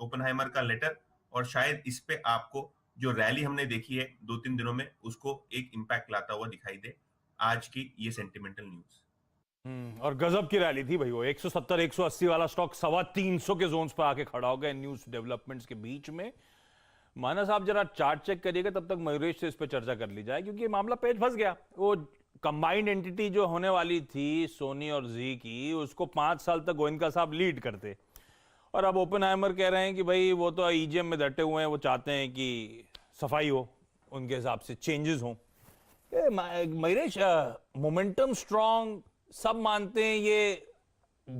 Oppenheimer का letter, और शायद इस पे आपको जो रैली हमने देखी है 2-3 दिनों में, उसको एक इम्पैक्ट लाता हुआ दिखाई दे आज की ये सेंटिमेंटल न्यूज। और गजब की रैली थी भाई, वो 170 180 वाला स्टॉक 325 के जोन्स पर आके खड़ा हो गया न्यूज डेवलपमेंट्स के बीच में। मानस आप जरा चार्ट चेक करिएगा, तब तक मयूरेश से इस पर चर्चा कर ली जाए, क्योंकि ये मामला पेच फंस गया। वो कंबाइंड एंटिटी जो होने वाली थी सोनी और जी की, उसको 5 साल तक गोयनका साहब लीड करते, और अब ओपेनहाइमर कह रहे हैं कि भाई वो तो ईजीएम में डटे हुए हैं, वो चाहते हैं कि सफाई हो, उनके हिसाब से चेंजेस हों। मयूरेश, मोमेंटम स्ट्रांग, सब मानते हैं ये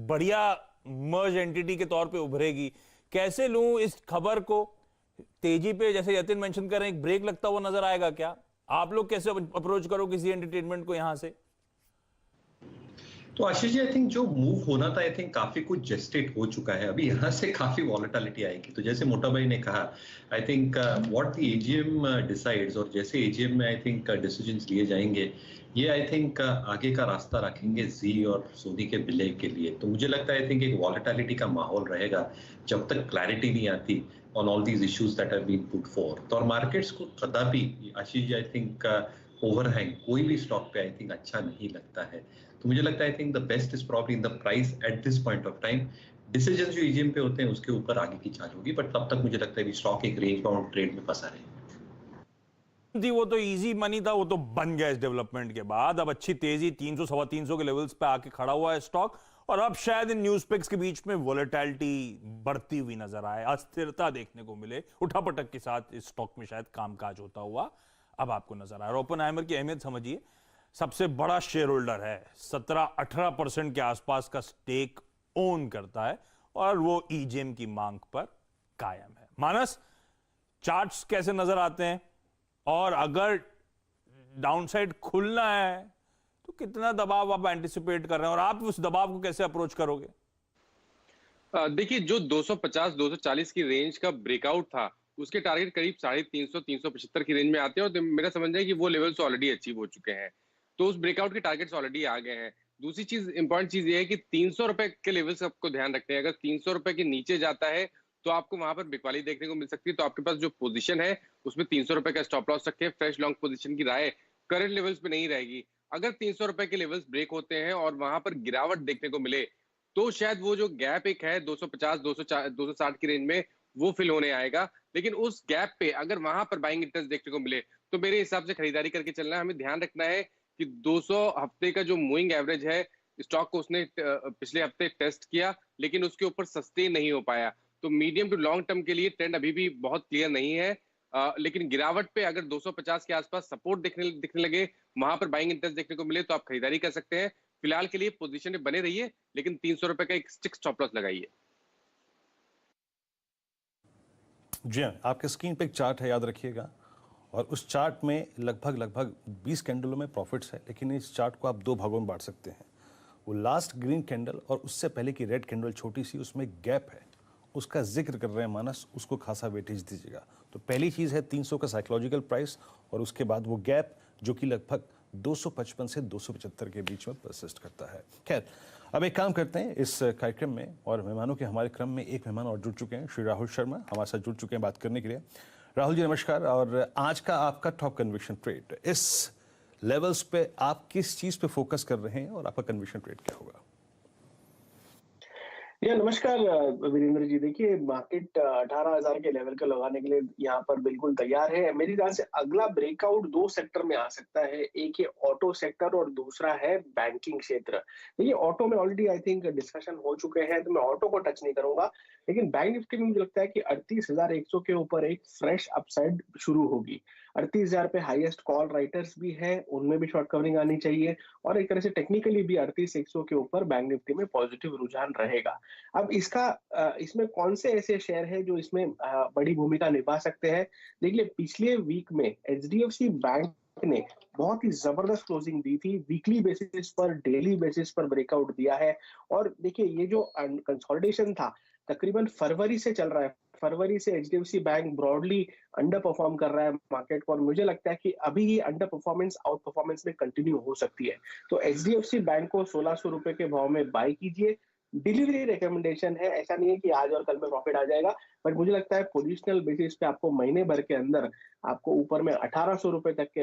बढ़िया मर्ज एंटिटी के तौर पे उभरेगी। कैसे लूं इस खबर को? तेजी पे जैसे यतिन मेंशन कर रहे हैं, एक ब्रेक लगता हुआ नजर आएगा क्या? आप लोग कैसे अप्रोच करो किसी एंटरटेनमेंट को यहां से? तो आशीष जी, आई थिंक जो मूव होना था, आई थिंक काफी कुछ जेस्टेट हो चुका है। अभी यहाँ से काफी वॉलेटिलिटी आएगी। तो जैसे मोटा भाई ने कहा, I think what the AGM decides, और जैसे एजीएम में आई थिंक डिसीजंस लिए जाएंगे, ये आई थिंक आगे का रास्ता रखेंगे जी और सोनी के विलय के लिए। तो मुझे लगता है आई थिंक एक वॉलेटिलिटी का माहौल रहेगा जब तक क्लैरिटी नहीं आती on all these issues that have been put forth. और मार्केट्स को कदापि Ashish ji I think overhang कोई भी स्टॉक पे आई थिंक अच्छा नहीं लगता है। तो मुझे लगता है I think the best is probably in the price at this point of time. Decision जो ईजीएम पे होते हैं उसके ऊपर आगे की चाल होगी, बट तब तक मुझे लगता है कि स्टॉक एक रेंज बाउंड ट्रेड में फंसा रहेगा। वो तो इजी मनी था, वो तो बन गया इस डेवलपमेंट के बाद। अब अच्छी तेजी 300 सवा 300 के लेवल्स पे आके खड़ा हुआ है स्टॉक, और अब शायद इन न्यूज पिक्स के बीच में वोलेटिलिटी बढ़ती हुई नजर आए, अस्थिरता देखने को मिले, उठापटक के साथ इस स्टॉक में शायद कामकाज होता हुआ अब आपको नजर आ रहा है। ओपेनहाइमर की अहमियत समझिए, सबसे बड़ा शेयर होल्डर है, 17-18% के आसपास का स्टेक ओन करता है, और वो ईजीएम की मांग पर कायम है। मानस, चार्ट्स कैसे नजर आते हैं, और अगर डाउनसाइड खुलना है तो कितना दबाव आप एंटिसिपेट कर रहे हैं, और आप उस दबाव को कैसे अप्रोच करोगे? देखिए, जो 250-240 की रेंज का ब्रेकआउट था, उसके टारगेट करीब 350-375 की रेंज में आते हैं, और मेरा समझना है कि वो लेवल्स ऑलरेडी अचीव हो चुके हैं। तो उस ब्रेकआउट के टारगेट्स ऑलरेडी आ गए हैं। दूसरी चीज, इंपॉर्टेंट चीज ये है कि 300 रुपए के लेवल्स आपको ध्यान रखते हैं। अगर 300 रुपए के नीचे जाता है तो आपको वहां पर बिकवाली देखने को मिल सकती है। तो आपके पास जो पोजीशन है उसमें 300 रुपए का स्टॉप लॉस रखें। फ्रेश लॉन्ग पोजीशन की राय करंट लेवल्स पे नहीं रहेगी। अगर 300 रुपए के लेवल्स ब्रेक होते हैं और वहां पर गिरावट देखने को मिले, तो शायद वो जो गैप एक है 250 260 की रेंज में, वो फिल होने आएगा। लेकिन उस गैप पे अगर वहां पर बाइंग इंटरेस्ट देखने को मिले, तो मेरे हिसाब से खरीदारी करके चलना है। हमें ध्यान रखना है कि 200 हफ्ते का जो मूविंग एवरेज है स्टॉक को, उसने पिछले हफ्ते टेस्ट किया, लेकिन उसके ऊपर सस्टेन नहीं हो पाया। तो मीडियम टू लॉन्ग टर्म के लिए ट्रेंड अभी भी बहुत क्लियर नहीं है। लेकिन गिरावट पे अगर 250 के आसपास सपोर्ट दिखने लगे, वहां पर बाइंग इंटरेस्ट देखने को मिले, तो आप खरीदारी कर सकते हैं। फिलहाल के लिए पोजीशन में बने रहिए, लेकिन 300 रुपए का एक स्टिक स्टॉप लॉस लगाइए। जी हाँ, आपके स्क्रीन पे एक चार्ट है, याद रखिएगा, और उस चार्ट में लगभग 20 कैंडलों में प्रॉफिट्स है। लेकिन इस चार्ट को आप 2 भागों में बांट सकते हैं। वो लास्ट ग्रीन कैंडल और उससे पहले की रेड कैंडल छोटी सी, उसमें गैप है, उसका जिक्र कर रहे हैं मानस, उसको खासा वेटेज दीजिएगा। तो पहली चीज़ है 300 का साइकोलॉजिकल प्राइस, और उसके बाद वो गैप जो कि लगभग 255 से 275 के बीच में परसिस्ट करता है। खैर, अब एक काम करते हैं इस कार्यक्रम में, और मेहमानों के हमारे क्रम में एक मेहमान और जुड़ चुके हैं, श्री राहुल शर्मा हमारे साथ जुड़ चुके हैं बात करने के लिए। राहुल जी नमस्कार, और आज का आपका टॉप कन्विक्शन ट्रेड, इस लेवल्स पे आप किस चीज़ पे फोकस कर रहे हैं और आपका कन्विक्शन ट्रेड क्या होगा? नमस्कार वीरेंद्र जी। देखिए, मार्केट 18,000 के लेवल का लगाने के लिए यहाँ पर बिल्कुल तैयार है। मेरी ख्याल से अगला ब्रेकआउट 2 सेक्टर में आ सकता है। एक है ऑटो सेक्टर और दूसरा है बैंकिंग क्षेत्र। देखिए, ऑटो में ऑलरेडी आई थिंक डिस्कशन हो चुके हैं, तो मैं ऑटो को टच नहीं करूंगा। लेकिन बैंक निफ्टी में मुझे लगता है कि 38,100 के ऊपर एक फ्रेश अपसाइड शुरू होगी। 38,000 पे हाईएस्ट कॉल राइटर्स भी है, उनमें भी शॉर्ट कवरिंग आनी चाहिए, और एक तरह से टेक्निकली भी 38,100 के ऊपर बैंक निफ्टी में पॉजिटिव रुझान रहेगा। अब इसमें कौन से ऐसे शेयर हैं जो इसमें बड़ी भूमिका निभा सकते हैं? देखिए, पिछले वीक में एचडीएफसी बैंक ने बहुत ही जबरदस्त क्लोजिंग दी थी। वीकली बेसिस पर, डेली बेसिस पर ब्रेकआउट दिया है। और देखिए, ये जो कंसोलिडेशन था तकरीबन फरवरी से चल रहा है। फरवरी से HDFC bank broadly under perform कर रहा है मार्केट को, और मुझे लगता है कि अभी ही अंडर परफॉर्मेंस आउट परफॉर्मेंस में कंटिन्यू हो सकती है। तो एचडीएफसी बैंक को 1600 रुपए के भाव में बाय कीजिए। डिलीवरी रिकमेंडेशन है, ऐसा नहीं है कि आज और कल में प्रॉफिट आ जाएगा, बट मुझे लगता है पोजिशनल बेसिस पे आपको महीने भर के अंदर आपको ऊपर में 1800 रुपए तक के